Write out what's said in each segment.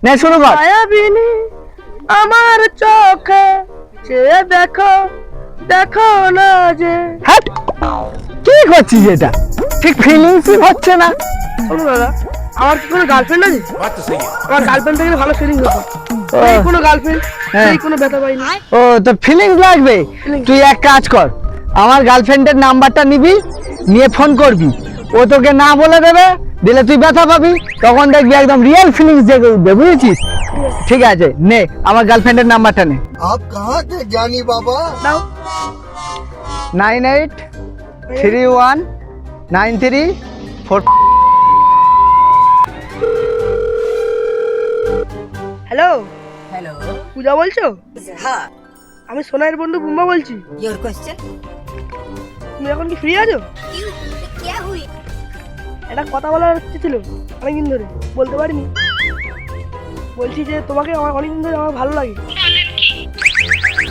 নে শুরু কর। মায়াবিনী আমার চোখে চেয়ে দেখো, দেখো না যে। হ্যাট, কি করছিস এটা? ঠিক ফিলিংসই হচ্ছে না। শোনো দাদা, আমার কি কোনো গার্লফ্রেন্ড আছে? আমার গার্লফ্রেন্ড থেকে ভালো ফিলিং হতো। ও, এই কোনো গার্লফ্রেন্ড, হ্যাঁ। এই কোনো ব্যথা পাইনি। ও তো ফিলিংস লাগবে। Feelings। তুই এক কাজ কর, আমার গার্লফ্রেন্ডের নাম্বারটা নিবি, নিয়ে ফোন করবি। ও তোকে না বলে দেবে, দিলে তুই ব্যথা পাবি। তখন দেখবি একদম রিয়েল ফিলিংস জেগে উঠবে, বুঝেছিস? ঠিক আছে, নে আমার গার্লফ্রেন্ডের নাম্বারটা নে। आप कहाँ थे ज्ञानी बाबा? দাও। 983193 হ্যালো, हेलो পূজা বলছো? हाँ আমি সোনাইয়ের বন্ধু বুম্বা বলছি। योर क्वेश्चन তুমি এখন কি ফ্রি আছো? क्या हुई একটা কথা বলার ইচ্ছে ছিল অনেকদিন ধরে, বলতে পারিনি। বলছি যে তোমাকে আমার অনেকদিন ধরে আমার ভালো লাগে।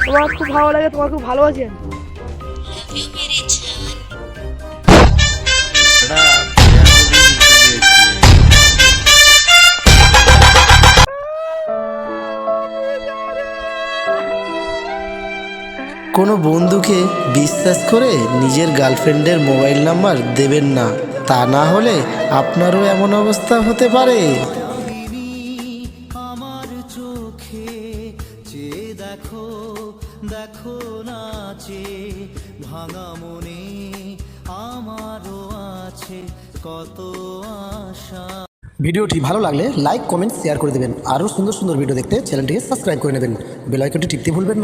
তোমার খুব ভালো লাগে, তোমার খুব ভালোবাসি আমি। কোনো বন্ধুকে বিশ্বাস করে নিজের গার্লফ্রেন্ডের মোবাইল নাম্বার দেবেন না, তা না হলে আপনারও এমন অবস্থা হতে পারে। আমার চোখে চেয়ে দেখো, দেখো নাচে ভাঙা মনে আমারও আছে কত আশা। ভিডিওটি ভালো লাগলে লাইক কমেন্ট শেয়ার করে দেবেন। আরও সুন্দর সুন্দর ভিডিও দেখতে চ্যানেলটিকে সাবস্ক্রাইব করে নেবেন। বেল আইকনটি টিপতে ভুলবেন না।